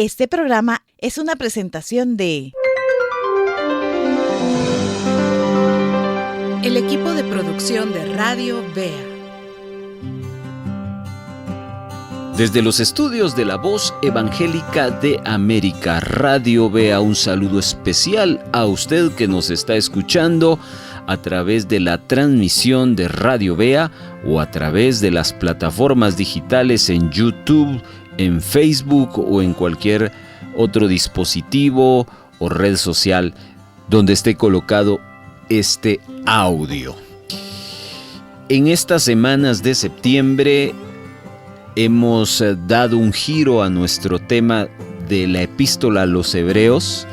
Este programa es una presentación de el equipo de producción de Radio Bea. Desde los estudios de la Voz Evangélica de América, Radio Bea, un saludo especial a usted que nos está escuchando a través de la transmisión de Radio Bea o a través de las plataformas digitales en YouTube, en Facebook o en cualquier otro dispositivo o red social donde esté colocado este audio. En estas semanas de septiembre hemos dado un giro a nuestro tema de la epístola a los Hebreos,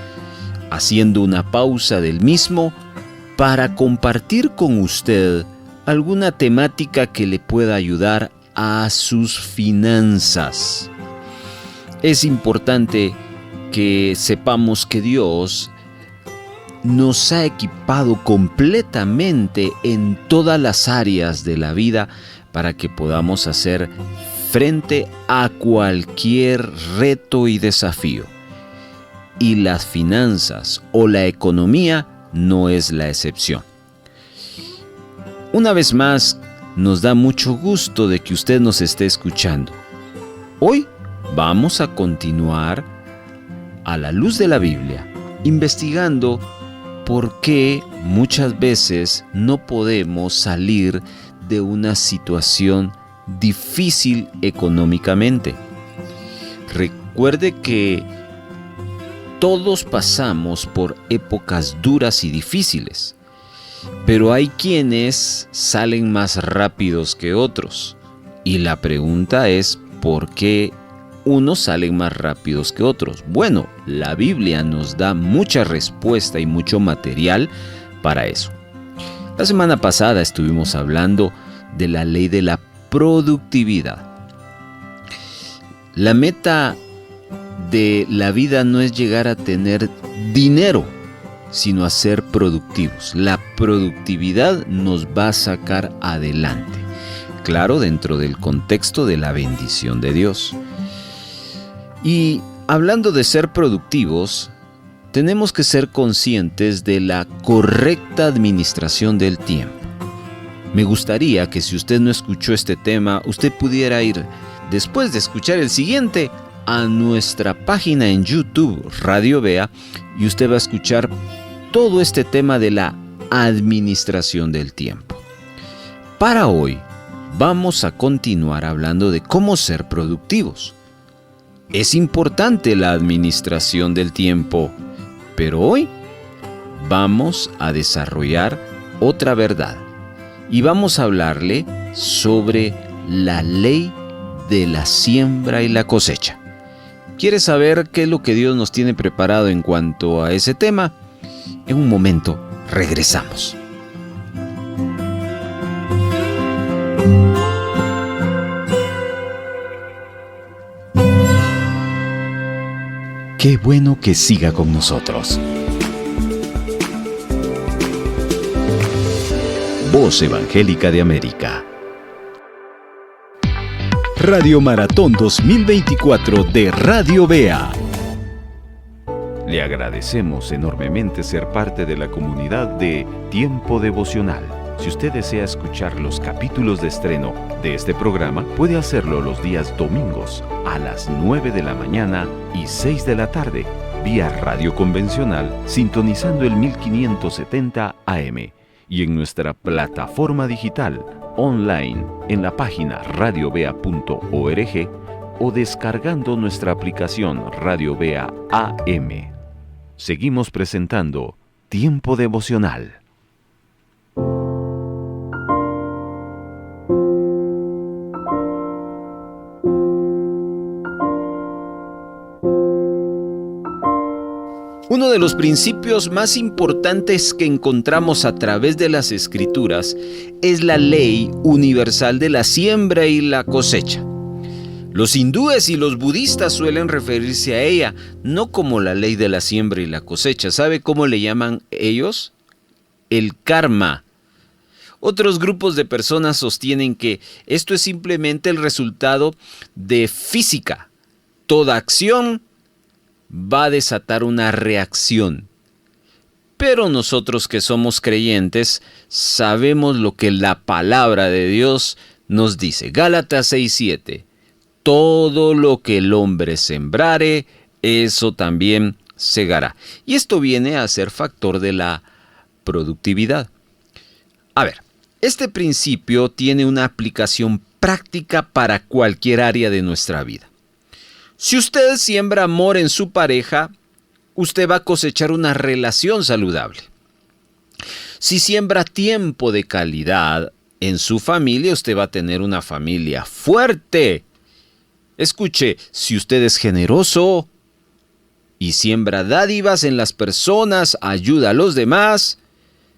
haciendo una pausa del mismo para compartir con usted alguna temática que le pueda ayudar a sus finanzas. Es importante que sepamos que Dios nos ha equipado completamente en todas las áreas de la vida para que podamos hacer frente a cualquier reto y desafío. Y las finanzas o la economía no es la excepción. Una vez más, nos da mucho gusto de que usted nos esté escuchando. Hoy vamos a continuar a la luz de la Biblia, investigando por qué muchas veces no podemos salir de una situación difícil económicamente. Recuerde que todos pasamos por épocas duras y difíciles, pero hay quienes salen más rápidos que otros. Y la pregunta es, ¿por qué unos salen más rápidos que otros? Bueno, la Biblia nos da mucha respuesta y mucho material para eso. La semana pasada estuvimos hablando de la ley de la productividad. La meta de la vida no es llegar a tener dinero, sino a ser productivos. La productividad nos va a sacar adelante, claro, dentro del contexto de la bendición de Dios. Y hablando de ser productivos, tenemos que ser conscientes de la correcta administración del tiempo. Me gustaría que si usted no escuchó este tema, usted pudiera ir, después de escuchar el siguiente, a nuestra página en YouTube, Radio Bea, y usted va a escuchar todo este tema de la administración del tiempo. Para hoy, vamos a continuar hablando de cómo ser productivos. Es importante la administración del tiempo, pero hoy vamos a desarrollar otra verdad. Y vamos a hablarle sobre la ley de la siembra y la cosecha. ¿Quieres saber qué es lo que Dios nos tiene preparado en cuanto a ese tema? En un momento regresamos. Qué bueno que siga con nosotros. Voz Evangélica de América. Radio Maratón 2024 de Radio Bea. Le agradecemos enormemente ser parte de la comunidad de Tiempo Devocional. Si usted desea escuchar los capítulos de estreno de este programa, puede hacerlo los días domingos a las 9 de la mañana y 6 de la tarde, vía radio convencional, sintonizando el 1570 AM. Y en nuestra plataforma digital, online, en la página radiobea.org o descargando nuestra aplicación Radio Bea AM. Seguimos presentando Tiempo Devocional. Uno de los principios más importantes que encontramos a través de las Escrituras es la ley universal de la siembra y la cosecha. Los hindúes y los budistas suelen referirse a ella no como la ley de la siembra y la cosecha. ¿Sabe cómo le llaman ellos? El karma. Otros grupos de personas sostienen que esto es simplemente el resultado de física. Toda acción va a desatar una reacción. Pero nosotros que somos creyentes sabemos lo que la palabra de Dios nos dice. Gálatas 6:7. Todo lo que el hombre sembrare, eso también segará. Y esto viene a ser factor de la productividad. A ver, este principio tiene una aplicación práctica para cualquier área de nuestra vida. Si usted siembra amor en su pareja, usted va a cosechar una relación saludable. Si siembra tiempo de calidad en su familia, usted va a tener una familia fuerte. Escuche, si usted es generoso y siembra dádivas en las personas, ayuda a los demás,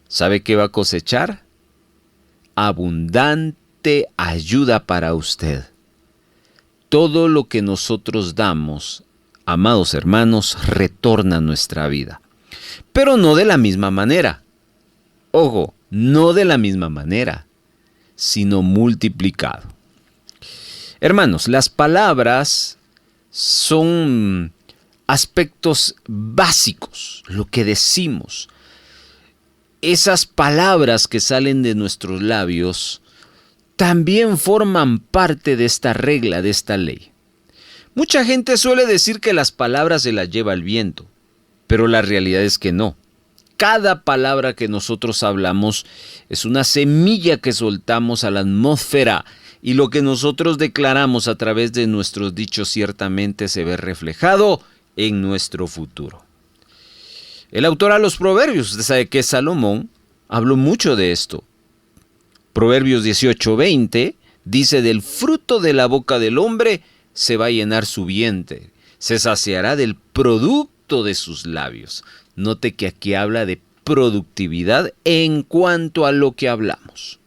¿sabe qué va a cosechar? Abundante ayuda para usted. Todo lo que nosotros damos, amados hermanos, retorna a nuestra vida. Pero no de la misma manera. Ojo, no de la misma manera, sino multiplicado. Hermanos, las palabras son aspectos básicos, lo que decimos. Esas palabras que salen de nuestros labios también forman parte de esta regla, de esta ley. Mucha gente suele decir que las palabras se las lleva el viento, pero la realidad es que no. Cada palabra que nosotros hablamos es una semilla que soltamos a la atmósfera y lo que nosotros declaramos a través de nuestros dichos ciertamente se ve reflejado en nuestro futuro. El autor a los Proverbios, usted sabe que Salomón, habló mucho de esto. Proverbios 18:20 dice: del fruto de la boca del hombre se va a llenar su vientre, se saciará del producto de sus labios. Note que aquí habla de productividad en cuanto a lo que hablamos.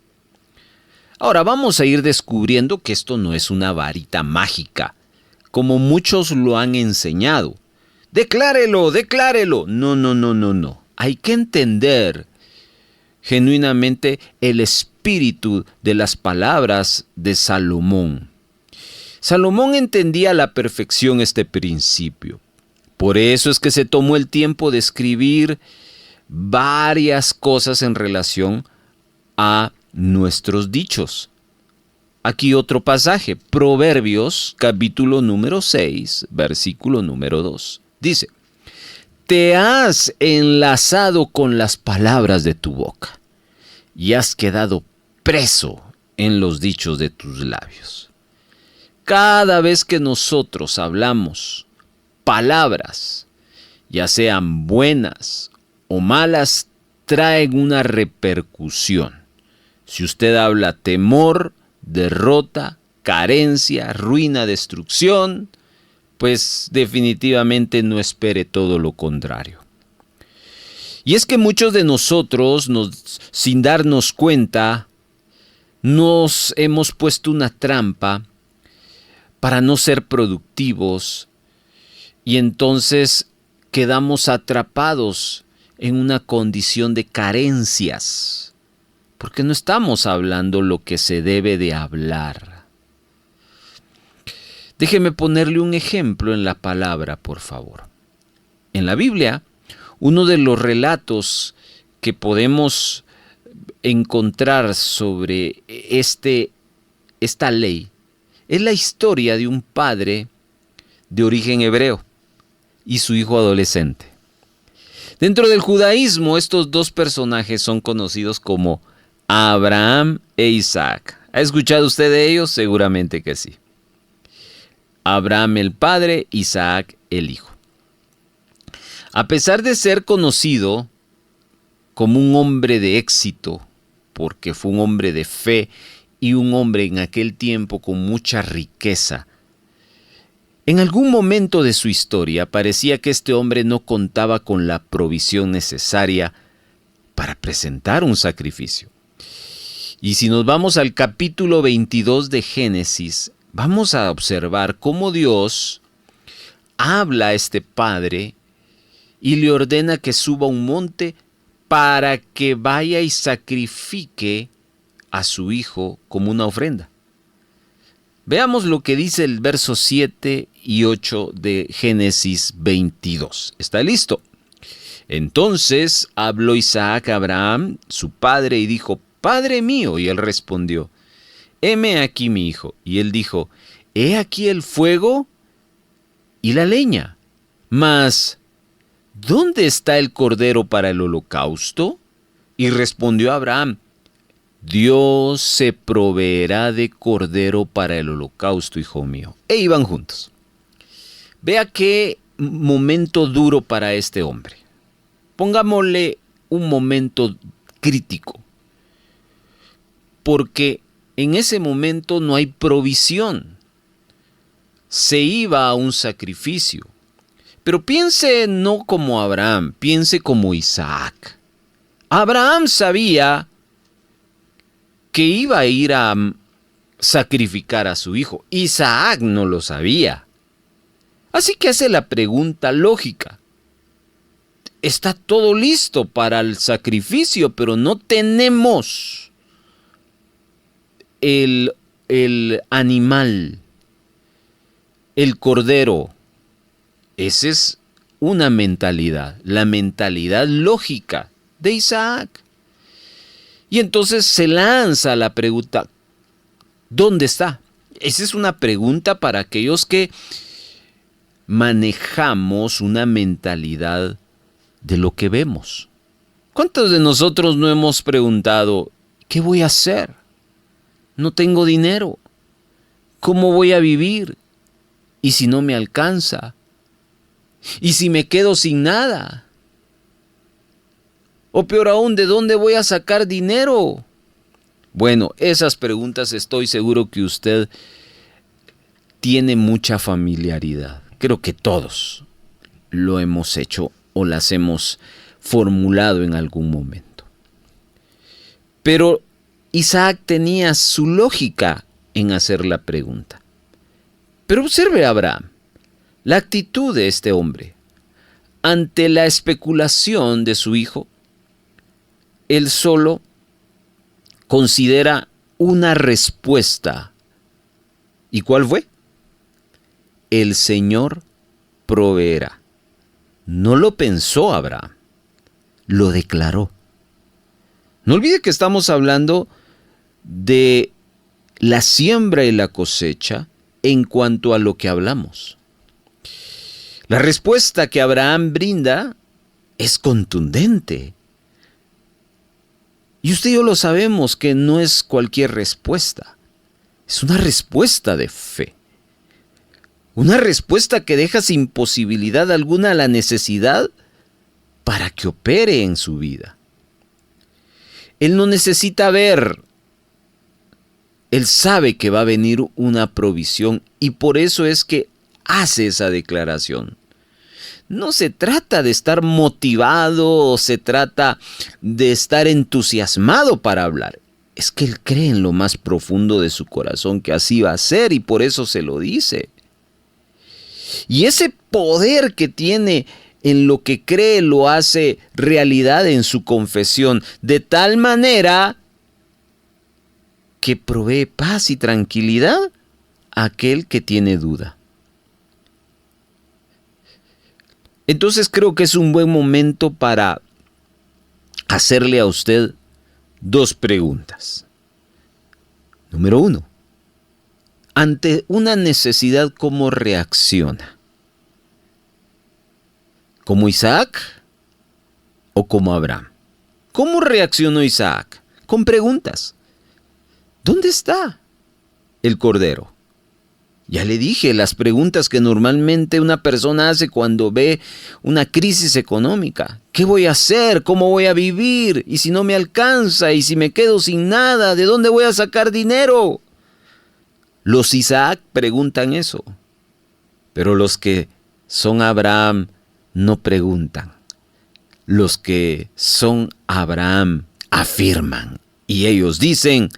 Ahora vamos a ir descubriendo que esto no es una varita mágica, como muchos lo han enseñado. Declárelo, declárelo. No. Hay que entender genuinamente el espíritu de las palabras de Salomón. Salomón entendía a la perfección este principio. Por eso es que se tomó el tiempo de escribir varias cosas en relación a nuestros dichos. Aquí otro pasaje, Proverbios capítulo número 6, versículo número 2. Dice: te has enlazado con las palabras de tu boca y has quedado preso en los dichos de tus labios. Cada vez que nosotros hablamos palabras, ya sean buenas o malas, traen una repercusión. Si usted habla temor, derrota, carencia, ruina, destrucción, pues definitivamente no espere todo lo contrario. Y es que muchos de nosotros, sin darnos cuenta, nos hemos puesto una trampa para no ser productivos y entonces quedamos atrapados en una condición de carencias, porque no estamos hablando lo que se debe de hablar. Déjeme ponerle un ejemplo en la palabra, por favor. En la Biblia, uno de los relatos que podemos encontrar sobre esta ley es la historia de un padre de origen hebreo y su hijo adolescente. Dentro del judaísmo, estos dos personajes son conocidos como Abraham e Isaac. ¿Ha escuchado usted de ellos? Seguramente que sí. Abraham el padre, Isaac el hijo. A pesar de ser conocido como un hombre de éxito, porque fue un hombre de fe y un hombre en aquel tiempo con mucha riqueza, en algún momento de su historia parecía que este hombre no contaba con la provisión necesaria para presentar un sacrificio. Y si nos vamos al capítulo 22 de Génesis, vamos a observar cómo Dios habla a este padre y le ordena que suba a un monte para que vaya y sacrifique a su hijo como una ofrenda. Veamos lo que dice el verso 7 y 8 de Génesis 22. ¿Está listo? Entonces habló Isaac a Abraham, su padre, y dijo: Padre mío. Y él respondió: heme aquí, mi hijo. Y él dijo: he aquí el fuego y la leña, mas ¿dónde está el cordero para el holocausto? Y respondió Abraham: Dios se proveerá de cordero para el holocausto, hijo mío. E iban juntos. Vea qué momento duro para este hombre. Pongámosle un momento crítico, porque en ese momento no hay provisión. Se iba a un sacrificio. Pero piense no como Abraham, piense como Isaac. Abraham sabía que iba a ir a sacrificar a su hijo. Isaac no lo sabía. Así que hace la pregunta lógica. Está todo listo para el sacrificio, pero no tenemos el animal, el cordero. Esa es una mentalidad, la mentalidad lógica de Isaac. Y entonces se lanza la pregunta: ¿dónde está? Esa es una pregunta para aquellos que manejamos una mentalidad de lo que vemos. ¿Cuántos de nosotros no hemos preguntado: ¿qué voy a hacer? No tengo dinero. ¿Cómo voy a vivir? ¿Y si no me alcanza? ¿Y si me quedo sin nada? O peor aún, ¿de dónde voy a sacar dinero? Bueno, esas preguntas estoy seguro que usted tiene mucha familiaridad. Creo que todos lo hemos hecho o las hemos formulado en algún momento. Pero Isaac tenía su lógica en hacer la pregunta. Pero observe a Abraham, la actitud de este hombre. Ante la especulación de su hijo, él solo considera una respuesta. ¿Y cuál fue? El Señor proveerá. No lo pensó Abraham, lo declaró. No olvide que estamos hablando de la siembra y la cosecha en cuanto a lo que hablamos. La respuesta que Abraham brinda es contundente. Y usted y yo lo sabemos que no es cualquier respuesta. Es una respuesta de fe. Una respuesta que deja sin posibilidad alguna la necesidad para que opere en su vida. Él no necesita ver. Él sabe que va a venir una provisión y por eso es que hace esa declaración. No se trata de estar motivado o se trata de estar entusiasmado para hablar. Es que él cree en lo más profundo de su corazón que así va a ser y por eso se lo dice. Y ese poder que tiene en lo que cree lo hace realidad en su confesión, de tal manera que provee paz y tranquilidad a aquel que tiene duda. Entonces creo que es un buen momento para hacerle a usted dos preguntas. Número 1. Ante una necesidad, ¿cómo reacciona? ¿Como Isaac o como Abraham? ¿Cómo reaccionó Isaac? Con preguntas. ¿Dónde está el cordero? Ya le dije, las preguntas que normalmente una persona hace cuando ve una crisis económica. ¿Qué voy a hacer? ¿Cómo voy a vivir? ¿Y si no me alcanza? ¿Y si me quedo sin nada? ¿De dónde voy a sacar dinero? Los Isaac preguntan eso. Pero los que son Abraham no preguntan. Los que son Abraham afirman. Y ellos dicen: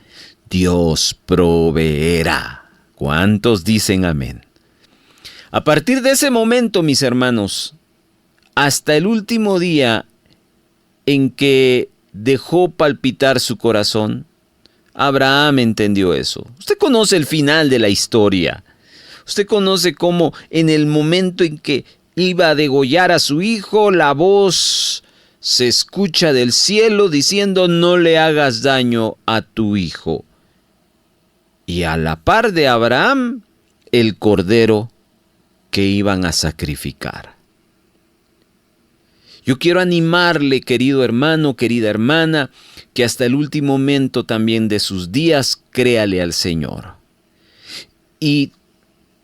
Dios proveerá. ¿Cuántos dicen amén? A partir de ese momento, mis hermanos, hasta el último día en que dejó palpitar su corazón, Abraham entendió eso. Usted conoce el final de la historia. Usted conoce cómo en el momento en que iba a degollar a su hijo, la voz se escucha del cielo diciendo: no le hagas daño a tu hijo. Y a la par de Abraham, el cordero que iban a sacrificar. Yo quiero animarle, querido hermano, querida hermana, que hasta el último momento también de sus días créale al Señor. Y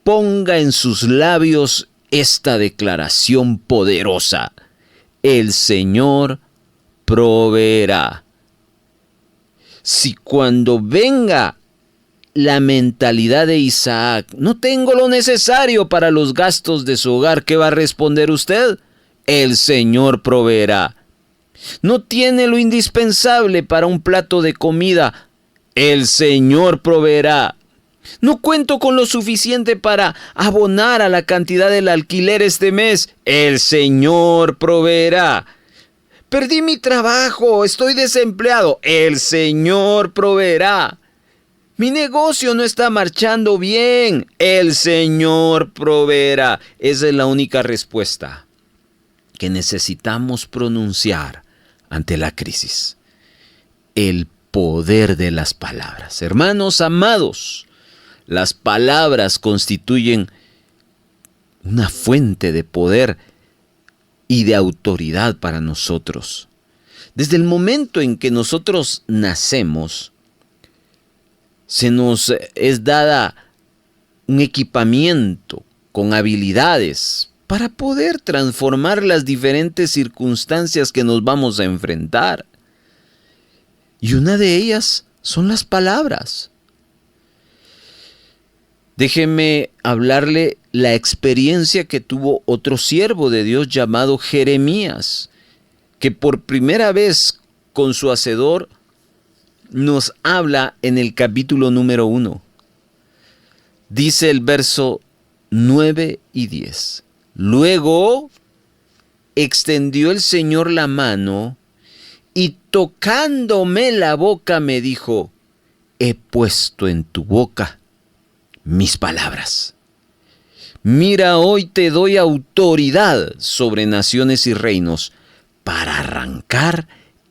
ponga en sus labios esta declaración poderosa: el Señor proveerá. Si cuando venga la mentalidad de Isaac, no tengo lo necesario para los gastos de su hogar, ¿qué va a responder usted? El Señor proveerá. No tiene lo indispensable para un plato de comida, el Señor proveerá. No cuento con lo suficiente para abonar a la cantidad del alquiler este mes, el Señor proveerá. Perdí mi trabajo, estoy desempleado, el Señor proveerá. Mi negocio no está marchando bien, el Señor proveerá. Esa es la única respuesta que necesitamos pronunciar ante la crisis. El poder de las palabras. Hermanos amados, las palabras constituyen una fuente de poder y de autoridad para nosotros. Desde el momento en que nosotros nacemos, se nos es dada un equipamiento con habilidades para poder transformar las diferentes circunstancias que nos vamos a enfrentar. Y una de ellas son las palabras. Déjeme hablarle la experiencia que tuvo otro siervo de Dios llamado Jeremías, que por primera vez con su hacedor nos habla en el capítulo número 1. Dice el verso 9 y 10. Luego extendió el Señor la mano y tocándome la boca me dijo: he puesto en tu boca mis palabras. Mira, hoy te doy autoridad sobre naciones y reinos para arrancar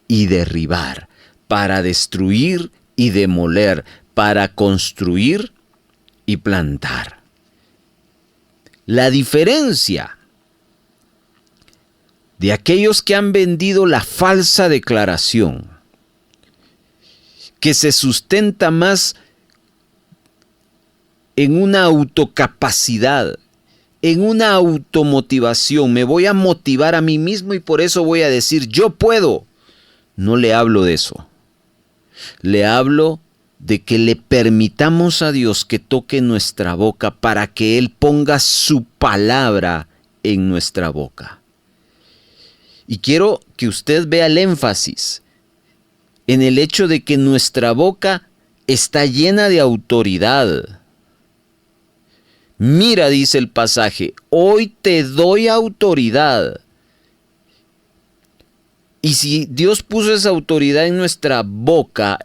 y derribar, para destruir y demoler, para construir y plantar. La diferencia de aquellos que han vendido la falsa declaración, que se sustenta más en una autocapacidad, en una automotivación. Me voy a motivar a mí mismo y por eso voy a decir yo puedo. No le hablo de eso. Le hablo de que le permitamos a Dios que toque nuestra boca para que Él ponga su palabra en nuestra boca. Y quiero que usted vea el énfasis en el hecho de que nuestra boca está llena de autoridad. Mira, dice el pasaje, hoy te doy autoridad. Y si Dios puso esa autoridad en nuestra boca,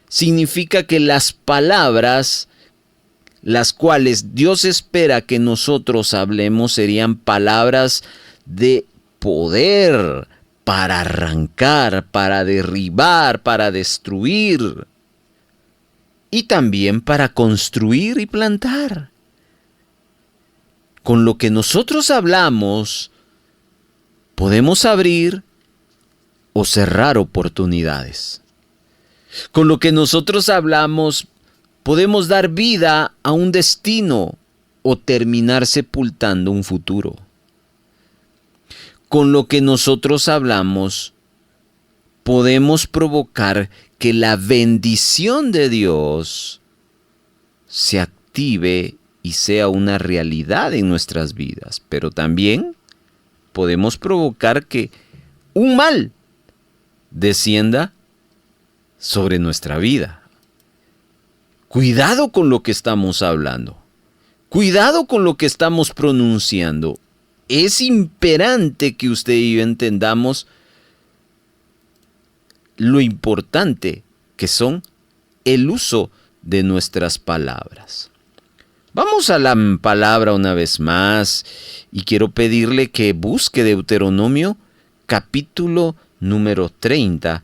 significa que las palabras, las cuales Dios espera que nosotros hablemos, serían palabras de poder para arrancar, para derribar, para destruir y también para construir y plantar. Con lo que nosotros hablamos, podemos abrir o cerrar oportunidades. Con lo que nosotros hablamos, podemos dar vida a un destino o terminar sepultando un futuro. Con lo que nosotros hablamos, podemos provocar que la bendición de Dios se active y sea una realidad en nuestras vidas. Pero también podemos provocar que un mal descienda sobre nuestra vida. Cuidado con lo que estamos hablando. Cuidado con lo que estamos pronunciando. Es imperante que usted y yo entendamos lo importante que son el uso de nuestras palabras. Vamos a la palabra una vez más y quiero pedirle que busque Deuteronomio capítulo número 30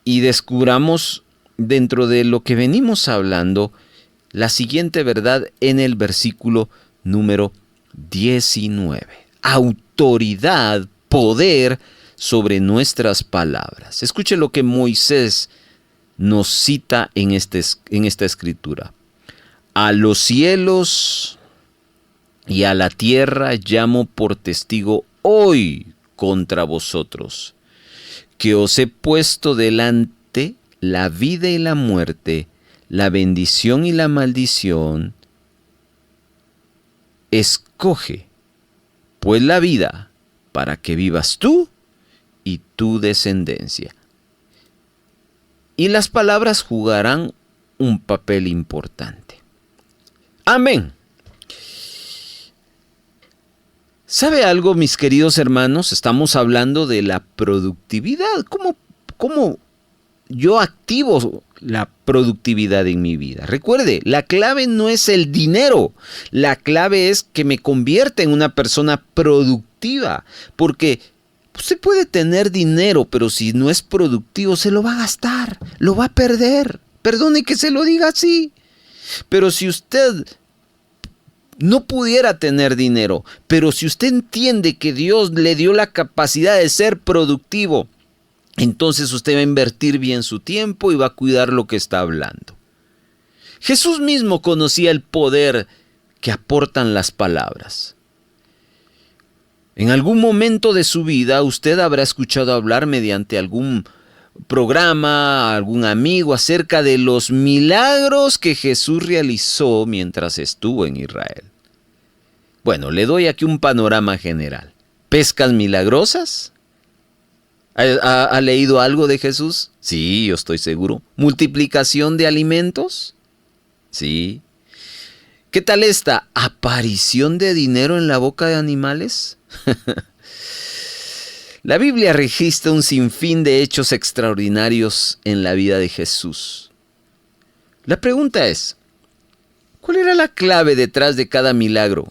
y descubramos dentro de lo que venimos hablando la siguiente verdad en el versículo número 19. Autoridad, poder sobre nuestras palabras. Escuche lo que Moisés nos cita en esta escritura. A los cielos y a la tierra llamo por testigo hoy contra vosotros, que os he puesto delante la vida y la muerte, la bendición y la maldición. Escoge, pues, la vida para que vivas tú y tu descendencia. Y las palabras jugarán un papel importante. Amén. ¿Sabe algo, mis queridos hermanos? Estamos hablando de la productividad. ¿Cómo yo activo la productividad en mi vida? Recuerde, la clave no es el dinero. La clave es que me convierta en una persona productiva. Porque usted puede tener dinero, pero si no es productivo, se lo va a gastar, lo va a perder. Perdone que se lo diga así. Pero si usted no pudiera tener dinero, pero si usted entiende que Dios le dio la capacidad de ser productivo, entonces usted va a invertir bien su tiempo y va a cuidar lo que está hablando. Jesús mismo conocía el poder que aportan las palabras. En algún momento de su vida usted habrá escuchado hablar mediante algún programa, algún amigo acerca de los milagros que Jesús realizó mientras estuvo en Israel. Bueno, le doy aquí un panorama general. ¿Pescas milagrosas? ¿Ha leído algo de Jesús? Sí, yo estoy seguro. ¿Multiplicación de alimentos? Sí. ¿Qué tal esta aparición de dinero en la boca de animales? La Biblia registra un sinfín de hechos extraordinarios en la vida de Jesús. La pregunta es, ¿cuál era la clave detrás de cada milagro?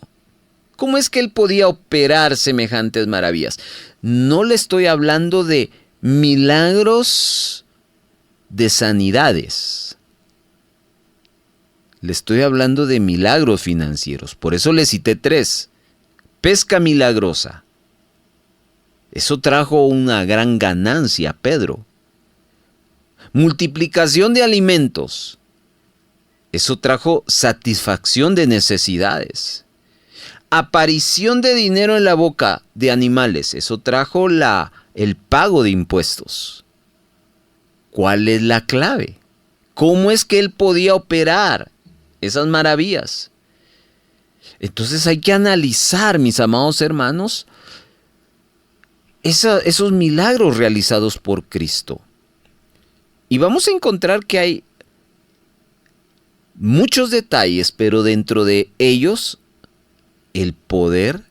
¿Cómo es que él podía operar semejantes maravillas? No le estoy hablando de milagros de sanidades. Le estoy hablando de milagros financieros. Por eso le cité 3. Pesca milagrosa. Eso trajo una gran ganancia a Pedro. Multiplicación de alimentos. Eso trajo satisfacción de necesidades. Aparición de dinero en la boca de animales. Eso trajo el pago de impuestos. ¿Cuál es la clave? ¿Cómo es que él podía operar esas maravillas? Entonces hay que analizar, mis amados hermanos, esos milagros realizados por Cristo. Y vamos a encontrar que hay muchos detalles, pero dentro de ellos, el poder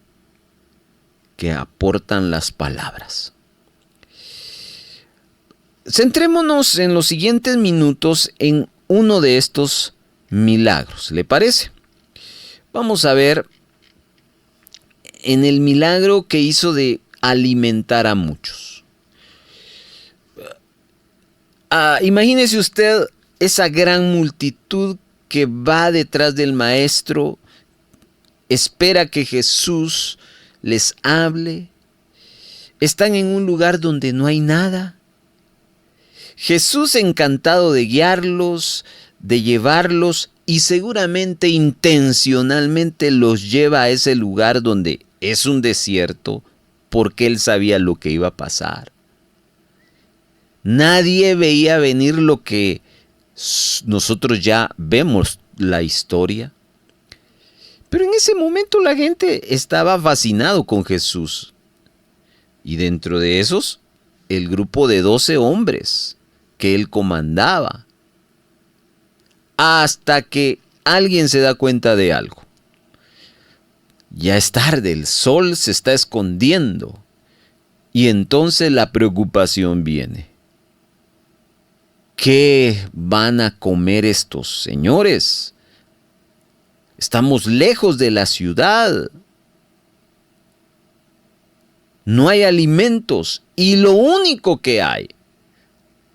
que aportan las palabras. Centrémonos en los siguientes minutos en uno de estos milagros, ¿le parece? Vamos a ver en el milagro que hizo de alimentar a muchos. Imagínese usted esa gran multitud que va detrás del maestro, espera que Jesús les hable. Están en un lugar donde no hay nada. Jesús, encantado de guiarlos, de llevarlos, y seguramente intencionalmente los lleva a ese lugar donde es un desierto, porque él sabía lo que iba a pasar. Nadie veía venir lo que nosotros ya vemos la historia. Pero en ese momento la gente estaba fascinado con Jesús. Y dentro de esos, el grupo de 12 hombres que él comandaba. Hasta que alguien se da cuenta de algo. Ya es tarde, el sol se está escondiendo. Y entonces la preocupación viene. ¿qué van a comer estos señores? Estamos lejos de la ciudad. No hay alimentos y lo único que hay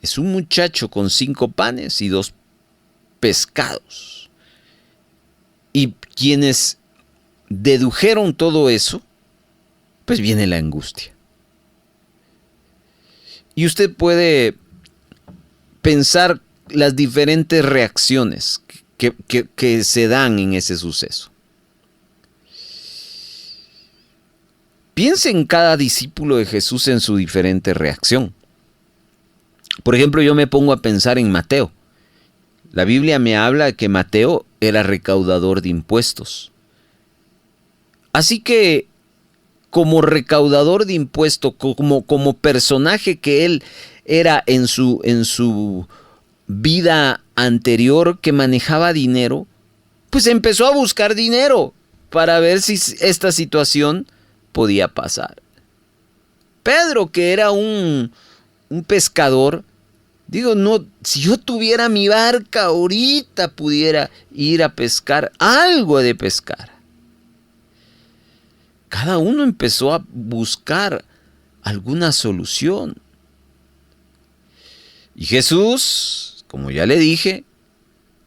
es un muchacho con 5 panes y 2 pescados. Y quienes dedujeron todo eso, pues viene la angustia. Y usted puede pensar las diferentes reacciones que se dan en ese suceso. Piense en cada discípulo de Jesús en su diferente reacción. Por ejemplo, yo me pongo a pensar en Mateo. La Biblia me habla de que Mateo era recaudador de impuestos. Así que, como recaudador de impuestos, como personaje que él era en su vida anterior, que manejaba dinero, pues empezó a buscar dinero para ver si esta situación podía pasar. Pedro, que era un pescador, digo, no, si yo tuviera mi barca ahorita pudiera ir a pescar, algo de pescar. Cada uno empezó a buscar alguna solución. Y Jesús, como ya le dije,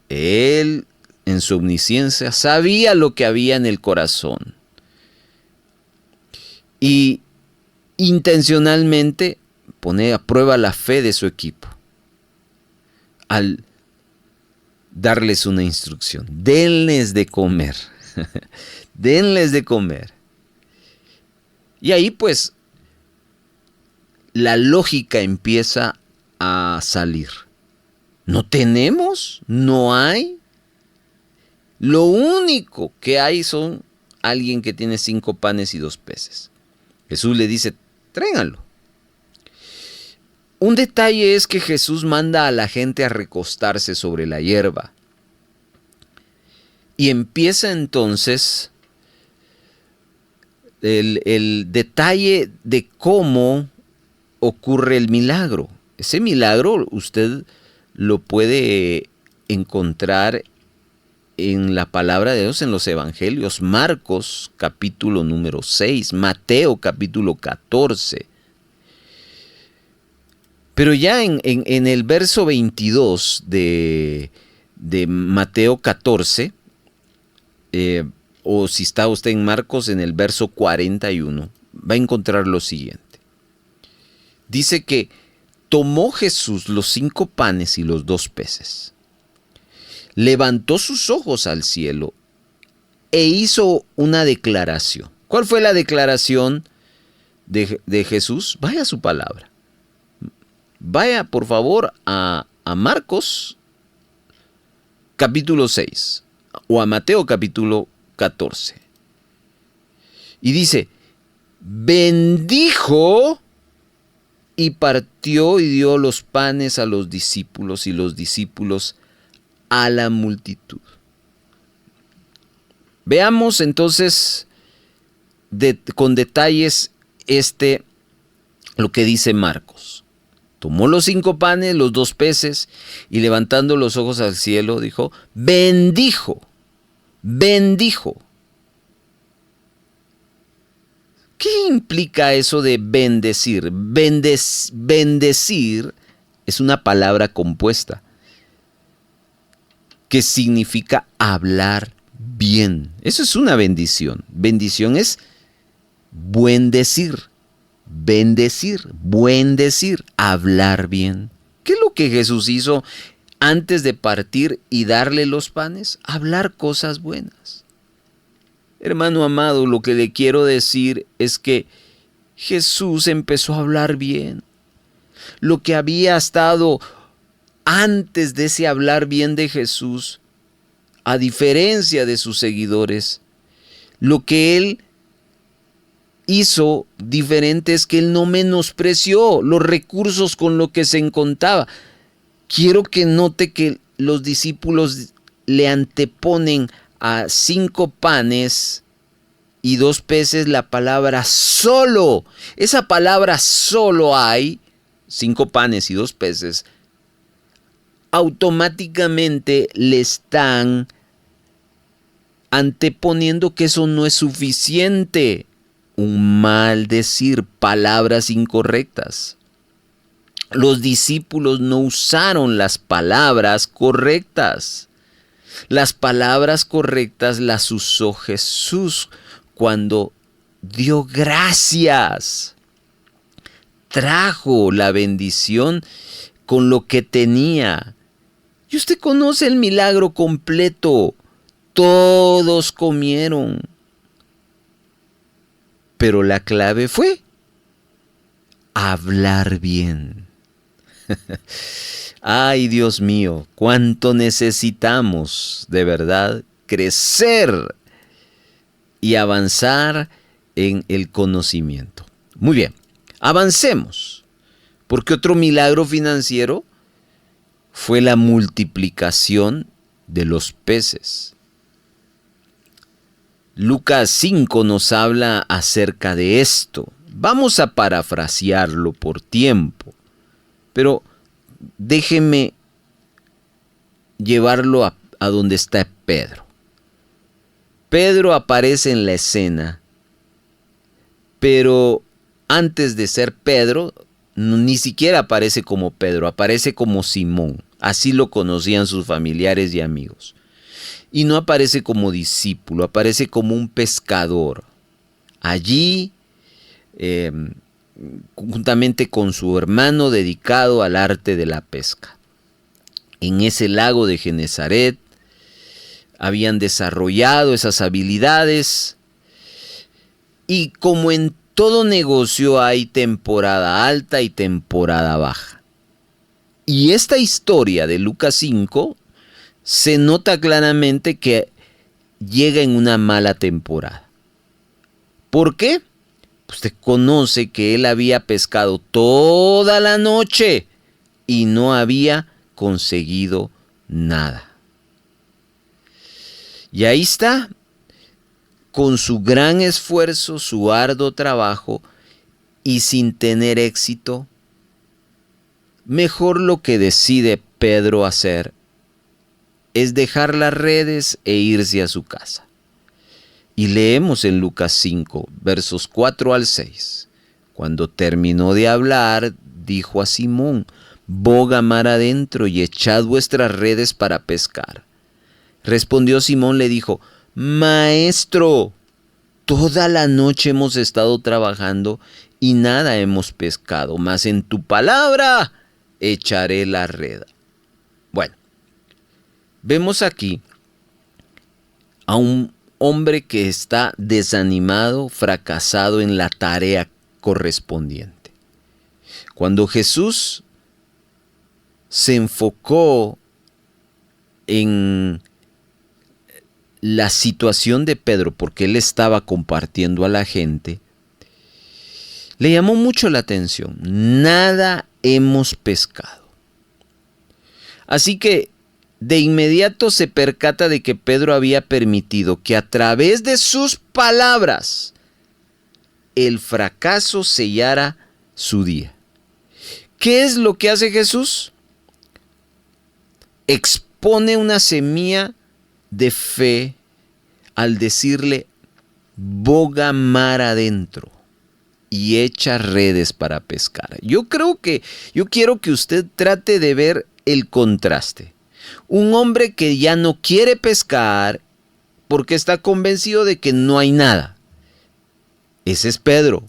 él en su omnisciencia sabía lo que había en el corazón. Y intencionalmente pone a prueba la fe de su equipo al darles una instrucción. Denles de comer. Denles de comer. Y ahí pues la lógica empieza a salir. ¿No tenemos? ¿No hay? Lo único que hay son alguien que tiene 5 panes y 2 peces. Jesús le dice, tráiganlo. Un detalle es que Jesús manda a la gente a recostarse sobre la hierba. Y empieza entonces el detalle de cómo ocurre el milagro. Ese milagro usted lo puede encontrar en la palabra de Dios en los evangelios. Marcos capítulo número 6, Mateo capítulo 14. Pero ya en el verso 22 de Mateo 14, o si está usted en Marcos, en el verso 41, va a encontrar lo siguiente. Dice que tomó Jesús los 5 panes y los 2 peces, levantó sus ojos al cielo e hizo una declaración. ¿Cuál fue la declaración de Jesús? Vaya a su palabra. Vaya por favor a Marcos capítulo 6 o a Mateo capítulo 14. Y dice, bendijo y partió y dio los panes a los discípulos y los discípulos a la multitud. Veamos entonces con detalles lo que dice Marcos. Tomó los 5 panes, los 2 peces, y levantando los ojos al cielo, dijo, bendijo, bendijo. ¿Qué implica eso de bendecir? Bendecir es una palabra compuesta que significa hablar bien. Eso es una bendición. Bendición es buen decir. Bendecir, buen decir, hablar bien. ¿Qué es lo que Jesús hizo antes de partir y darle los panes? Hablar cosas buenas. Hermano amado, lo que le quiero decir es que Jesús empezó a hablar bien. Lo que había estado antes de ese hablar bien de Jesús, a diferencia de sus seguidores, lo que él hizo diferente es que él no menospreció los recursos con los que se encontraba. Quiero que note que los discípulos le anteponen a 5 panes y 2 peces la palabra solo. Esa palabra solo hay, 5 panes y 2 peces, automáticamente le están anteponiendo que eso no es suficiente. Un mal decir, palabras incorrectas. Los discípulos no usaron las palabras correctas. Las palabras correctas las usó Jesús cuando dio gracias. Trajo la bendición con lo que tenía. Y usted conoce el milagro completo. Todos comieron. Pero la clave fue hablar bien. Ay, Dios mío, cuánto necesitamos de verdad crecer y avanzar en el conocimiento. Muy bien, avancemos, porque otro milagro financiero fue la multiplicación de los peces. Lucas 5 nos habla acerca de esto. Vamos a parafrasearlo por tiempo, pero déjeme llevarlo a donde está Pedro. Pedro aparece en la escena, pero antes de ser Pedro, ni siquiera aparece como Pedro, aparece como Simón. Así lo conocían sus familiares y amigos. Y no aparece como discípulo, aparece como un pescador. Allí, juntamente con su hermano dedicado al arte de la pesca. En ese lago de Genezaret habían desarrollado esas habilidades. Y como en todo negocio hay temporada alta y temporada baja. Y esta historia de Lucas 5 se nota claramente que llega en una mala temporada. ¿Por qué? Usted conoce que él había pescado toda la noche y no había conseguido nada. Y ahí está, con su gran esfuerzo, su arduo trabajo y sin tener éxito, mejor lo que decide Pedro hacer es dejar las redes e irse a su casa. Y leemos en Lucas 5, versos 4 al 6. Cuando terminó de hablar, dijo a Simón: boga mar adentro y echad vuestras redes para pescar. Respondió Simón, le dijo: Maestro, toda la noche hemos estado trabajando y nada hemos pescado, mas en tu palabra echaré la red. Bueno, vemos aquí a un hombre que está desanimado, fracasado en la tarea correspondiente. Cuando Jesús se enfocó en la situación de Pedro, porque él estaba compartiendo a la gente, le llamó mucho la atención. Nada hemos pescado. Así que de inmediato se percata de que Pedro había permitido que a través de sus palabras el fracaso sellara su día. ¿Qué es lo que hace Jesús? Expone una semilla de fe al decirle: boga mar adentro y echa redes para pescar. Yo quiero que usted trate de ver el contraste. Un hombre que ya no quiere pescar porque está convencido de que no hay nada. Ese es Pedro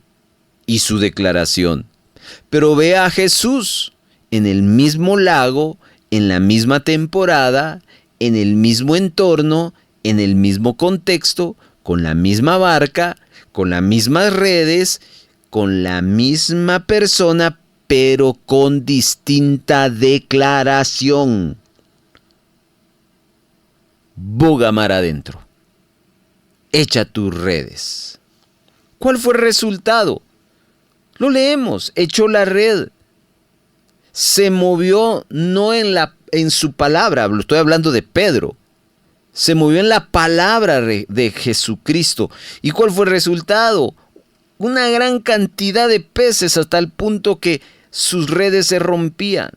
y su declaración. Pero ve a Jesús en el mismo lago, en la misma temporada, en el mismo entorno, en el mismo contexto, con la misma barca, con las mismas redes, con la misma persona, pero con distinta declaración. Boga mar adentro. Echa tus redes. ¿Cuál fue el resultado? Lo leemos. Echó la red. Se movió no en su palabra. Estoy hablando de Pedro. Se movió en la palabra de Jesucristo. ¿Y cuál fue el resultado? Una gran cantidad de peces hasta el punto que sus redes se rompían.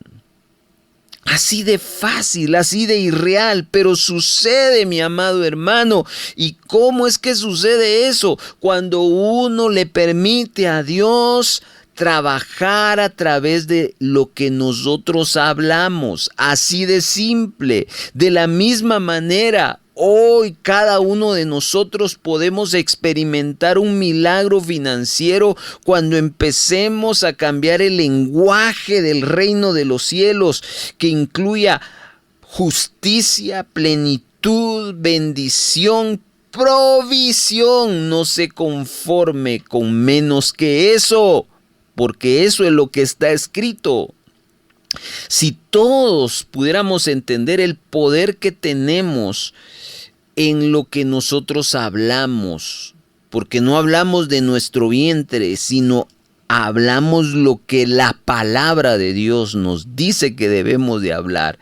Así de fácil, así de irreal, pero sucede, mi amado hermano. ¿Y cómo es que sucede eso? Cuando uno le permite a Dios trabajar a través de lo que nosotros hablamos, así de simple. De la misma manera, hoy cada uno de nosotros podemos experimentar un milagro financiero cuando empecemos a cambiar el lenguaje del reino de los cielos, que incluya justicia, plenitud, bendición, provisión. No se conforme con menos que eso, porque eso es lo que está escrito. Si todos pudiéramos entender el poder que tenemos en lo que nosotros hablamos, porque no hablamos de nuestro vientre, sino hablamos lo que la palabra de Dios nos dice que debemos de hablar,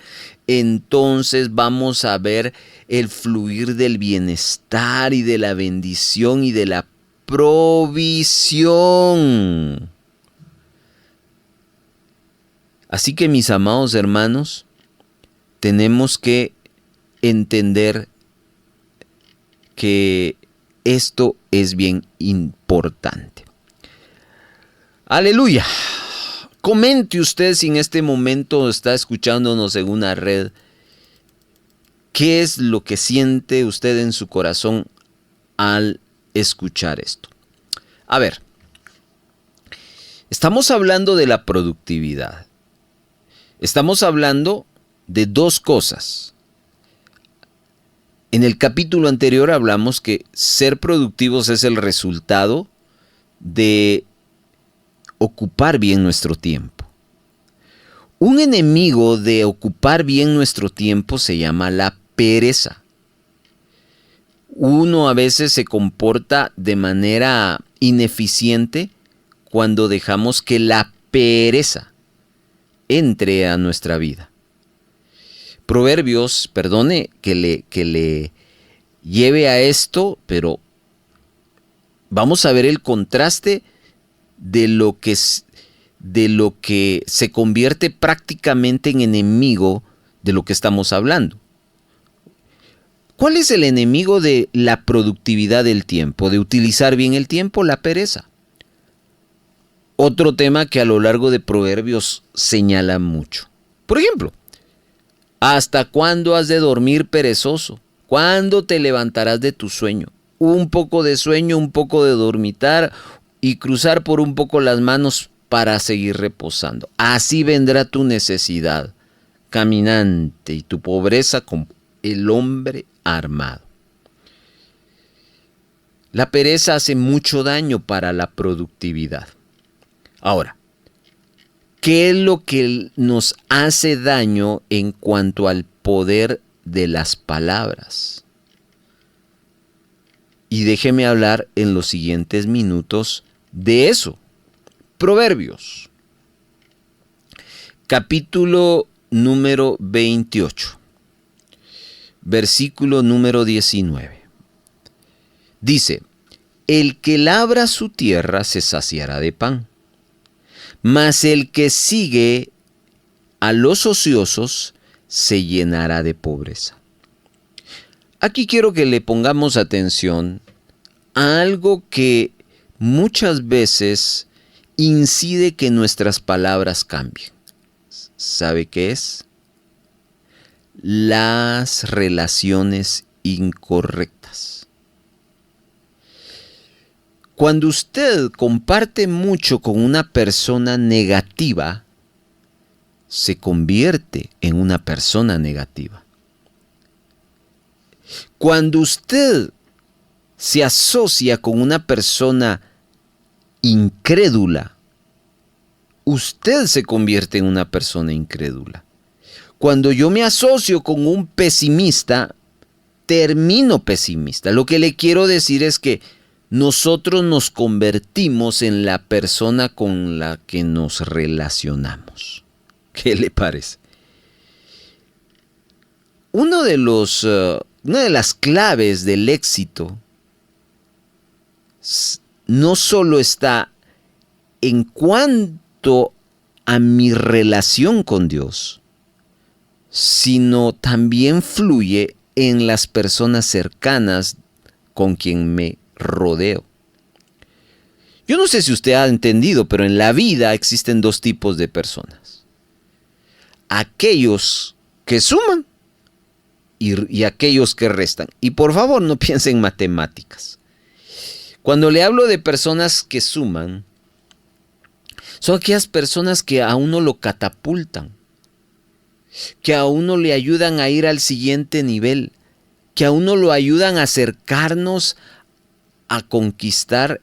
entonces vamos a ver el fluir del bienestar y de la bendición y de la provisión. Así que, mis amados hermanos, tenemos que entender que esto es bien importante. Aleluya. Comente usted si en este momento está escuchándonos en una red. ¿Qué es lo que siente usted en su corazón al escuchar esto? A ver, estamos hablando de la productividad. Estamos hablando de dos cosas. En el capítulo anterior hablamos que ser productivos es el resultado de ocupar bien nuestro tiempo. Un enemigo de ocupar bien nuestro tiempo se llama la pereza. Uno a veces se comporta de manera ineficiente cuando dejamos que la pereza entre a nuestra vida. Proverbios, perdone que le lleve a esto, pero vamos a ver el contraste de lo que se convierte prácticamente en enemigo de lo que estamos hablando. ¿Cuál es el enemigo de la productividad del tiempo, de utilizar bien el tiempo? La pereza. Otro tema que a lo largo de Proverbios señala mucho. Por ejemplo, ¿hasta cuándo has de dormir perezoso? ¿Cuándo te levantarás de tu sueño? Un poco de sueño, un poco de dormitar y cruzar por un poco las manos para seguir reposando. Así vendrá tu necesidad caminante y tu pobreza como el hombre armado. La pereza hace mucho daño para la productividad. Ahora, ¿qué es lo que nos hace daño en cuanto al poder de las palabras? Y déjeme hablar en los siguientes minutos de eso. Proverbios, capítulo número 28, versículo número 19. Dice, el que labra su tierra se saciará de pan, mas el que sigue a los ociosos se llenará de pobreza. Aquí quiero que le pongamos atención a algo que muchas veces incide que nuestras palabras cambien. ¿Sabe qué es? Las relaciones incorrectas. Cuando usted comparte mucho con una persona negativa, se convierte en una persona negativa. Cuando usted se asocia con una persona incrédula, usted se convierte en una persona incrédula. Cuando yo me asocio con un pesimista, termino pesimista. Lo que le quiero decir es que nosotros nos convertimos en la persona con la que nos relacionamos. ¿Qué le parece? Una de las claves del éxito no solo está en cuanto a mi relación con Dios, sino también fluye en las personas cercanas con quien me rodeo. Yo no sé si usted ha entendido, pero en la vida existen dos tipos de personas. Aquellos que suman y aquellos que restan. Y por favor, no piense en matemáticas. Cuando le hablo de personas que suman, son aquellas personas que a uno lo catapultan, que a uno le ayudan a ir al siguiente nivel, que a uno lo ayudan a acercarnos a conquistar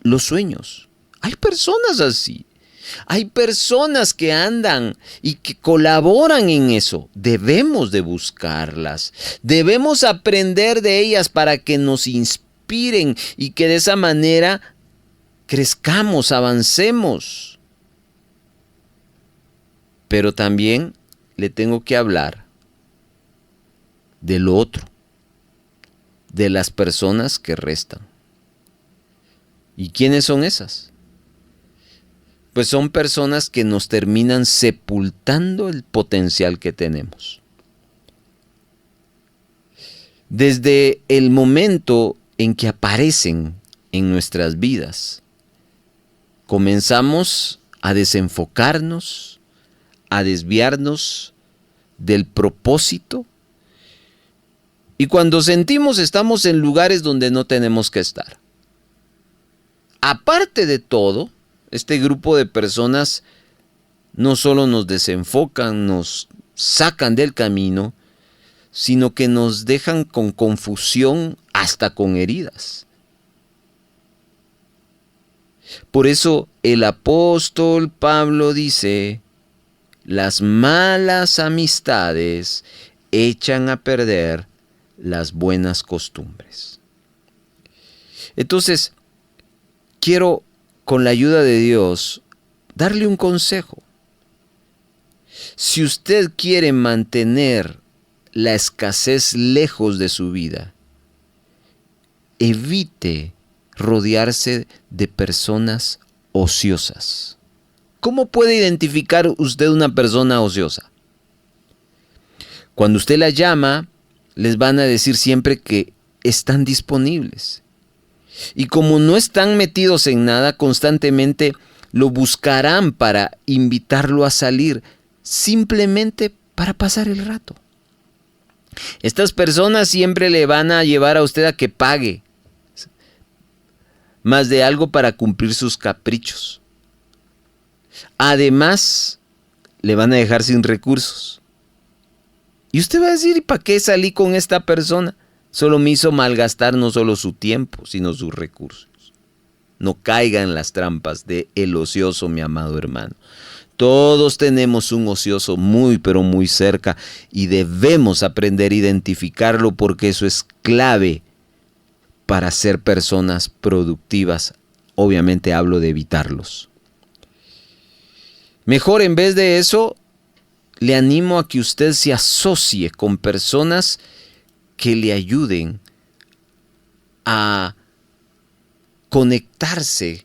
los sueños. Hay personas así. Hay personas que andan y que colaboran en eso. Debemos de buscarlas. Debemos aprender de ellas para que nos inspiren y que de esa manera crezcamos, avancemos. Pero también le tengo que hablar de lo otro, de las personas que restan. ¿Y quiénes son esas? Pues son personas que nos terminan sepultando el potencial que tenemos. Desde el momento en que aparecen en nuestras vidas, comenzamos a desenfocarnos, a desviarnos del propósito. Y cuando sentimos estamos en lugares donde no tenemos que estar. Aparte de todo, este grupo de personas no solo nos desenfocan, nos sacan del camino, sino que nos dejan con confusión, hasta con heridas. Por eso el apóstol Pablo dice: las malas amistades echan a perder las buenas costumbres. Entonces, quiero, con la ayuda de Dios, darle un consejo. Si usted quiere mantener la escasez lejos de su vida, evite rodearse de personas ociosas. ¿Cómo puede identificar usted una persona ociosa? Cuando usted la llama, les van a decir siempre que están disponibles. Y como no están metidos en nada, constantemente lo buscarán para invitarlo a salir, simplemente para pasar el rato. Estas personas siempre le van a llevar a usted a que pague más de algo para cumplir sus caprichos. Además, le van a dejar sin recursos. Y usted va a decir: ¿y para qué salí con esta persona? Solo me hizo malgastar no solo su tiempo, sino sus recursos. No caiga en las trampas de el ocioso, mi amado hermano. Todos tenemos un ocioso muy, pero muy cerca, y debemos aprender a identificarlo, porque eso es clave para ser personas productivas. Obviamente hablo de evitarlos. Mejor, en vez de eso, le animo a que usted se asocie con personas que le ayuden a conectarse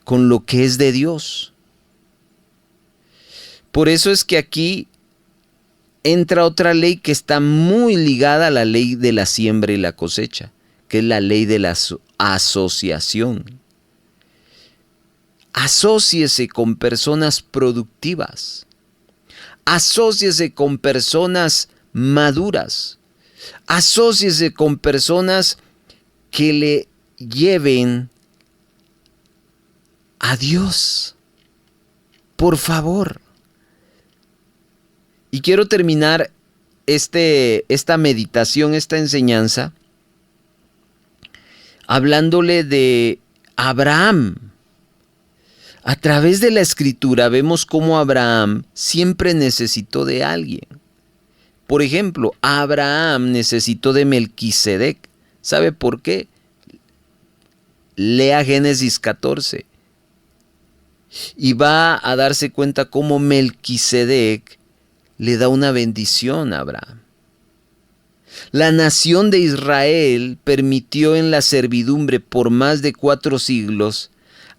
con lo que es de Dios. Por eso es que aquí entra otra ley que está muy ligada a la ley de la siembra y la cosecha, que es la ley de la asociación. Asóciese con personas productivas. Asóciese con personas maduras. Asóciese con personas que le lleven a Dios. Por favor. Y quiero terminar esta meditación, esta enseñanza, hablándole de Abraham. A través de la Escritura vemos cómo Abraham siempre necesitó de alguien. Por ejemplo, Abraham necesitó de Melquisedec. ¿Sabe por qué? Lea Génesis 14. Y va a darse cuenta cómo Melquisedec le da una bendición a Abraham. La nación de Israel permitió en la servidumbre por más de 4 siglos,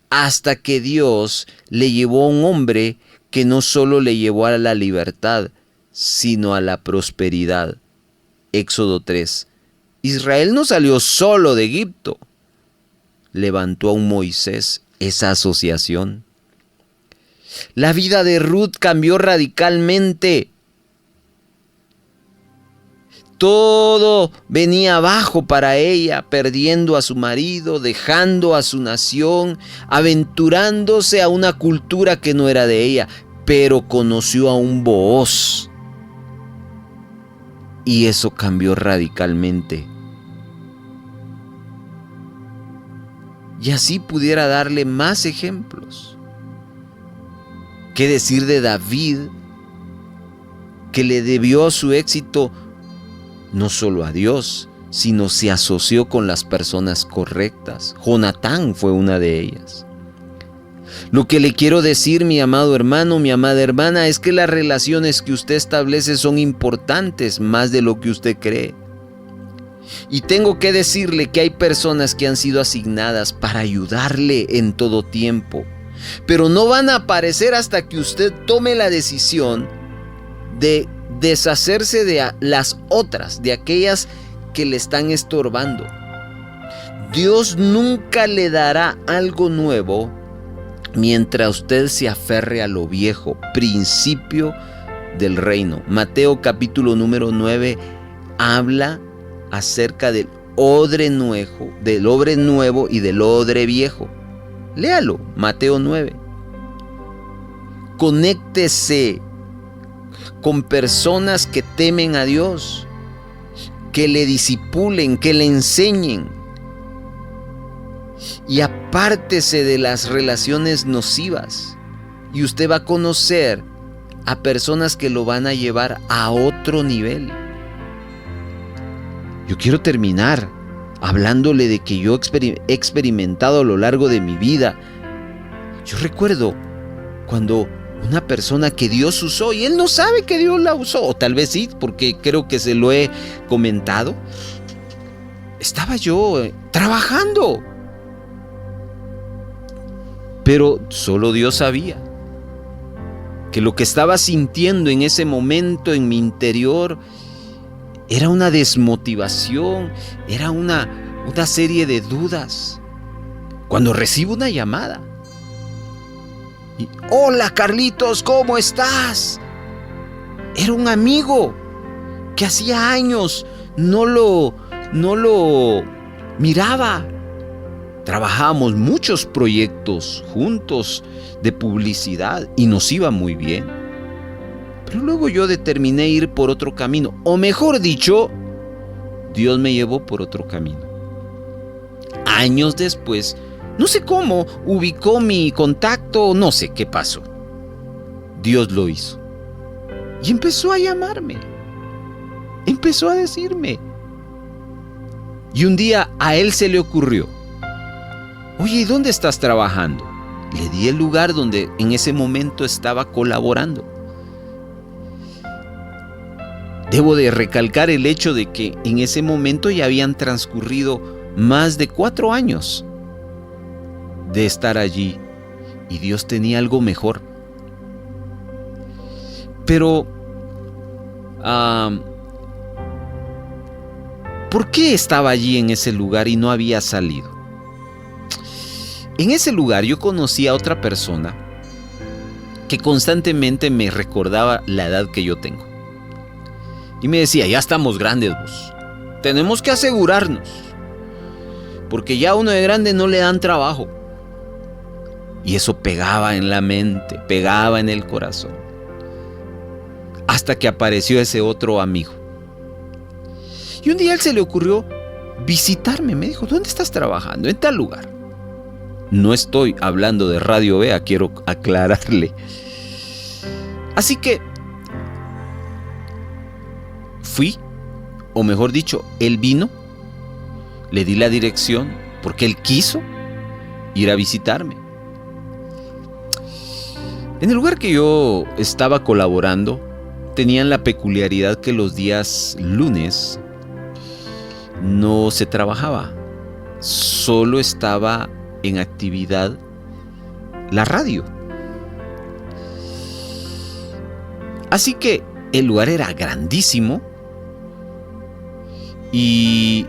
hasta que Dios le llevó a un hombre que no solo le llevó a la libertad, sino a la prosperidad. Éxodo 3. Israel no salió solo de Egipto. Levantó a un Moisés, esa asociación. La vida de Ruth cambió radicalmente. Todo venía abajo para ella, perdiendo a su marido, dejando a su nación, aventurándose a una cultura que no era de ella, pero conoció a un Booz. Y eso cambió radicalmente. Y así pudiera darle más ejemplos. ¿Qué decir de David, que le debió su éxito no solo a Dios, sino se asoció con las personas correctas? Jonatán fue una de ellas. Lo que le quiero decir, mi amado hermano, mi amada hermana, es que las relaciones que usted establece son importantes más de lo que usted cree. Y tengo que decirle que hay personas que han sido asignadas para ayudarle en todo tiempo, pero no van a aparecer hasta que usted tome la decisión de deshacerse de las otras, de aquellas que le están estorbando. Dios nunca le dará algo nuevo mientras usted se aferre a lo viejo, principio del reino. Mateo capítulo número 9 habla acerca del odre nuevo y del odre viejo. Léalo, Mateo 9. Conéctese con personas que temen a Dios, que le disipulen, que le enseñen. Y apártese de las relaciones nocivas. Y usted va a conocer a personas que lo van a llevar a otro nivel. Yo quiero terminar hablándole de que yo he experimentado a lo largo de mi vida. Yo recuerdo cuando una persona que Dios usó, y él no sabe que Dios la usó, o tal vez sí, porque creo que se lo he comentado. Estaba yo trabajando, pero solo Dios sabía que lo que estaba sintiendo en ese momento en mi interior era una desmotivación, era una serie de dudas. Cuando recibo una llamada y: hola Carlitos, ¿cómo estás? Era un amigo que hacía años no lo miraba. Trabajábamos muchos proyectos juntos de publicidad y nos iba muy bien. Pero luego yo determiné ir por otro camino, o mejor dicho, Dios me llevó por otro camino. Años después, no sé cómo, ubicó mi contacto, no sé qué pasó. Dios lo hizo. Y empezó a llamarme. Empezó a decirme. Y un día a él se le ocurrió: oye, ¿y dónde estás trabajando? Le di el lugar donde en ese momento estaba colaborando. Debo de recalcar el hecho de que en ese momento ya habían transcurrido más de 4 años de estar allí y Dios tenía algo mejor. Pero, ¿por qué estaba allí en ese lugar y no había salido? En ese lugar yo conocí a otra persona que constantemente me recordaba la edad que yo tengo. Y me decía: ya estamos grandes vos, tenemos que asegurarnos, porque ya a uno de grande no le dan trabajo. Y eso pegaba en la mente, pegaba en el corazón. Hasta que apareció ese otro amigo. Y un día a él se le ocurrió visitarme. Me dijo: ¿dónde estás trabajando? En tal lugar. No estoy hablando de Radio Vea, quiero aclararle. Así que fui, o mejor dicho, él vino, le di la dirección porque él quiso ir a visitarme. En el lugar que yo estaba colaborando, tenían la peculiaridad que los días lunes no se trabajaba, solo estaba en actividad la radio. Así que El lugar era grandísimo y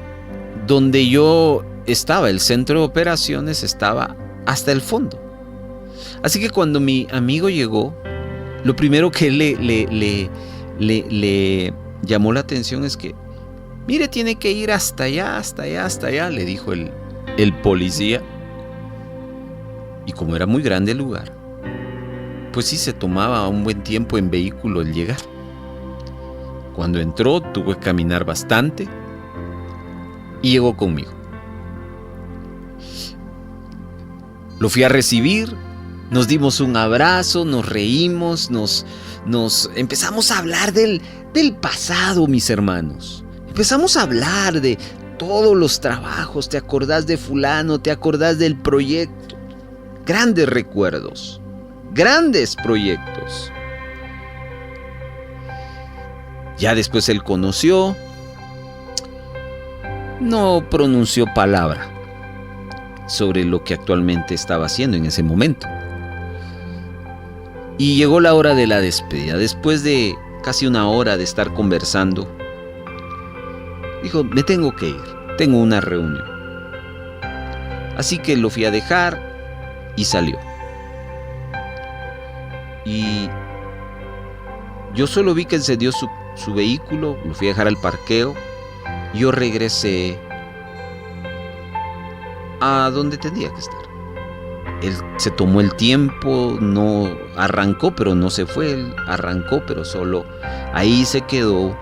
donde yo estaba, el centro de operaciones, estaba hasta el fondo. Así que cuando mi amigo llegó, lo primero que le llamó la atención es que, mire, tiene que ir hasta allá, le dijo el policía. Y como era muy grande el lugar, pues sí se tomaba un buen tiempo en vehículo el llegar. Cuando entró, tuvo que caminar bastante y llegó conmigo. Lo fui a recibir, nos dimos un abrazo, nos reímos, nos empezamos a hablar del pasado, mis hermanos. Empezamos a hablar de todos los trabajos. ¿Te acordás de fulano? ¿Te acordás del proyecto? Grandes recuerdos, grandes proyectos. Ya después él conoció, no pronunció palabra sobre lo que actualmente estaba haciendo en ese momento. Y llegó la hora de la despedida. Después de casi una hora de estar conversando, dijo, me tengo que ir, tengo una reunión. Así que lo fui a dejar y salió. Y yo solo vi que encendió su vehículo, lo fui a dejar al parqueo. Yo regresé a donde tenía que estar. Él se tomó el tiempo, no arrancó, pero no se fue. Él arrancó, pero solo ahí se quedó.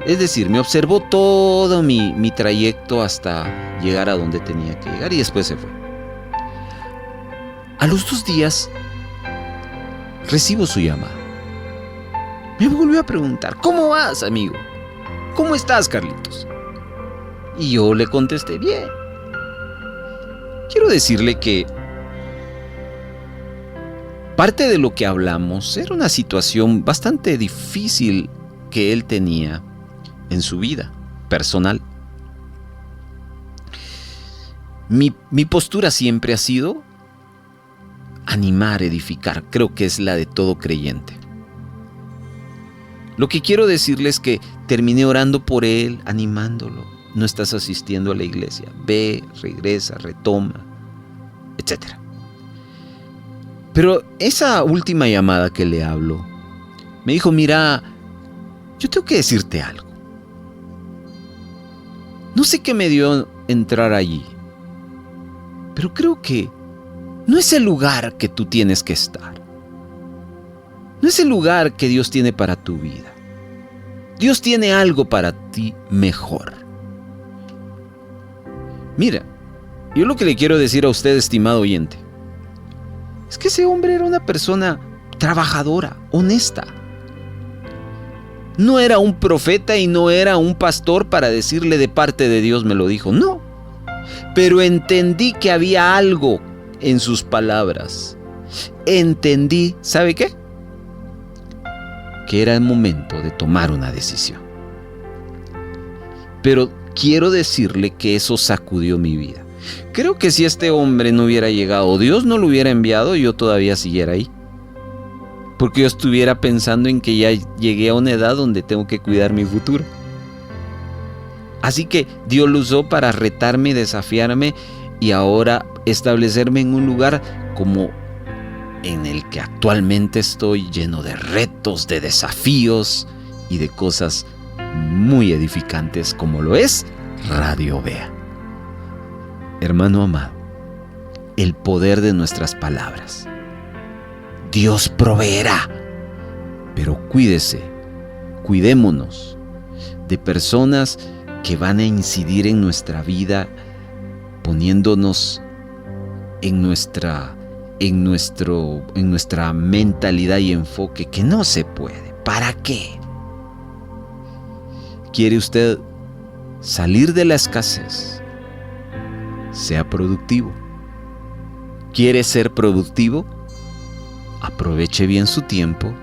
Es decir, me observó todo mi trayecto hasta llegar a donde tenía que llegar y después se fue. A los 2 días recibo su llamada. Me volvió a preguntar, ¿cómo vas, amigo? ¿Cómo estás, Carlitos? Y yo le contesté, bien. Quiero decirle que parte de lo que hablamos era una situación bastante difícil que él tenía en su vida personal. Mi postura siempre ha sido animar, edificar. Creo que es la de todo creyente. Lo que quiero decirle es que terminé orando por él, animándolo. No estás asistiendo a la iglesia. Ve, regresa, retoma, etc. Pero esa última llamada que le hablo, me dijo, mira, yo tengo que decirte algo. No sé qué me dio entrar allí, pero creo que no es el lugar que tú tienes que estar. No es el lugar que Dios tiene para tu vida. Dios tiene algo para ti mejor. Mira, yo lo que le quiero decir a usted, estimado oyente, es que ese hombre era una persona trabajadora, honesta. No era un profeta y no era un pastor para decirle de parte de Dios me lo dijo, no. Pero entendí que había algo en sus palabras. Entendí, ¿sabe qué? Que era el momento de tomar una decisión. Pero quiero decirle que eso sacudió mi vida. Creo que si este hombre no hubiera llegado, Dios no lo hubiera enviado, yo todavía siguiera ahí. Porque yo estuviera pensando en que ya llegué a una edad donde tengo que cuidar mi futuro. Así que Dios lo usó para retarme, desafiarme y ahora establecerme en un lugar como en el que actualmente estoy, lleno de retos, de desafíos y de cosas muy edificantes como lo es Radio Vea. Hermano amado, el poder de nuestras palabras. Dios proveerá, pero cuídese, cuidémonos de personas que van a incidir en nuestra vida, poniéndonos en nuestra mentalidad y enfoque que no se puede. ¿Para qué? ¿Quiere usted salir de la escasez? Sea productivo. ¿Quiere ser productivo? Aproveche bien su tiempo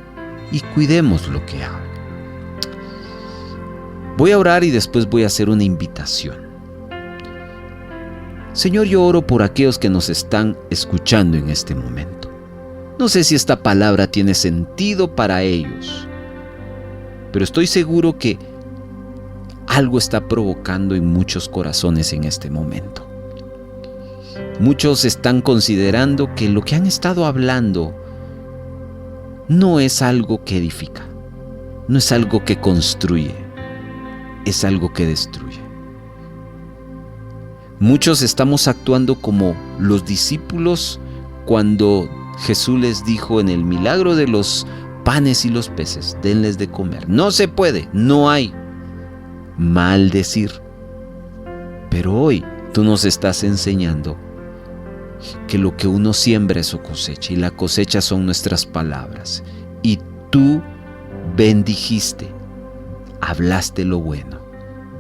y cuidemos lo que haga. Voy a orar y después voy a hacer una invitación. Señor, yo oro por aquellos que nos están escuchando en este momento. No sé si esta palabra tiene sentido para ellos, pero estoy seguro que algo está provocando en muchos corazones en este momento. Muchos están considerando que lo que han estado hablando no es algo que edifica, no es algo que construye, es algo que destruye. Muchos estamos actuando como los discípulos cuando Jesús les dijo en el milagro de los panes y los peces, denles de comer. No se puede, no hay. Maldecir. Pero hoy tú nos estás enseñando que lo que uno siembra es su cosecha, y la cosecha son nuestras palabras. Y tú bendijiste, hablaste lo bueno,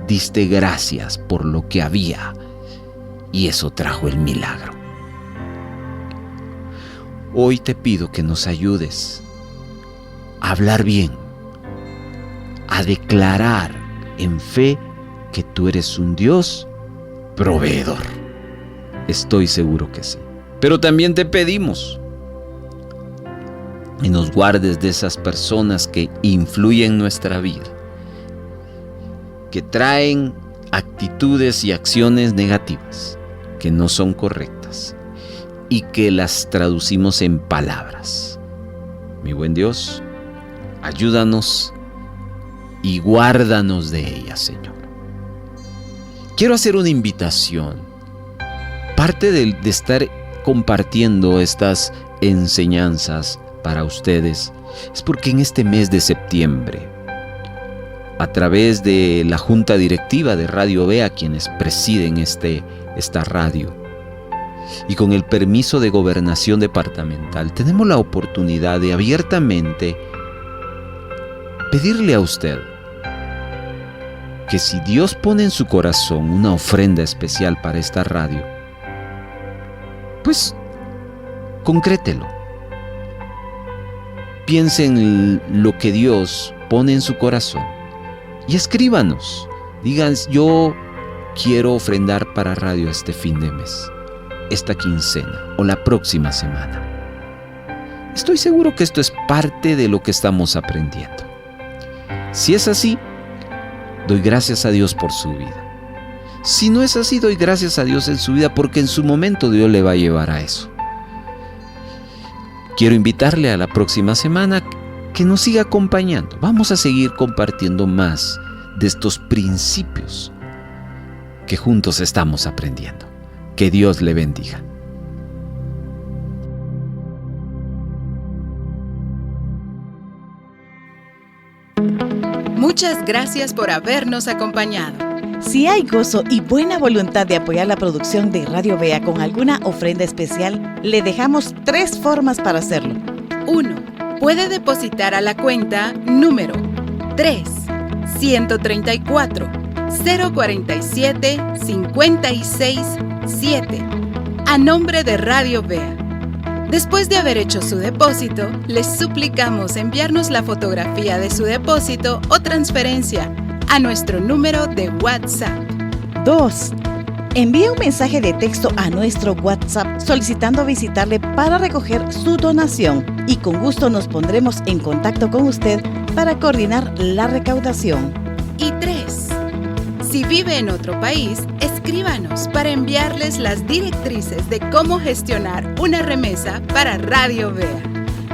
diste gracias por lo que había, y eso trajo el milagro. Hoy te pido que nos ayudes a hablar bien, a declarar en fe que tú eres un Dios proveedor. Estoy seguro que sí. Pero también te pedimos que nos guardes de esas personas que influyen en nuestra vida, que traen actitudes y acciones negativas que no son correctas y que las traducimos en palabras. Mi buen Dios, ayúdanos y guárdanos de ellas, Señor. Quiero hacer una invitación. Parte de estar compartiendo estas enseñanzas para ustedes es porque en este mes de septiembre, a través de la Junta Directiva de Radio Vea, quienes presiden esta radio, y con el permiso de Gobernación Departamental, tenemos la oportunidad de abiertamente pedirle a usted que si Dios pone en su corazón una ofrenda especial para esta radio, pues concrételo. Piense en lo que Dios pone en su corazón y escríbanos. Digan, yo quiero ofrendar para radio este fin de mes, esta quincena o la próxima semana. Estoy seguro que esto es parte de lo que estamos aprendiendo. Si es así, doy gracias a Dios por su vida. Si no es así, doy gracias a Dios en su vida, porque en su momento Dios le va a llevar a eso. Quiero invitarle a la próxima semana que nos siga acompañando. Vamos a seguir compartiendo más de estos principios que juntos estamos aprendiendo. Que Dios le bendiga. Muchas gracias por habernos acompañado. Si hay gozo y buena voluntad de apoyar la producción de Radio Vea con alguna ofrenda especial, le dejamos 3 formas para hacerlo. 1. Puede depositar a la cuenta número 3-134-047-56-7 a nombre de Radio Vea. Después de haber hecho su depósito, les suplicamos enviarnos la fotografía de su depósito o transferencia a nuestro número de WhatsApp. 2. Envía un mensaje de texto a nuestro WhatsApp solicitando visitarle para recoger su donación y con gusto nos pondremos en contacto con usted para coordinar la recaudación. Y 3. Si vive en otro país, escríbanos para enviarles las directrices de cómo gestionar una remesa para Radio Vea.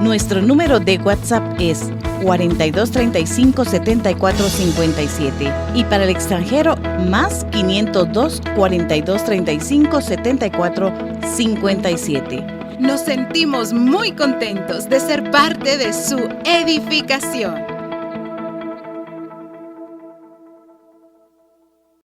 Nuestro número de WhatsApp es 4235 7457 y para el extranjero más 502 4235 7457. Nos sentimos muy contentos de ser parte de su edificación.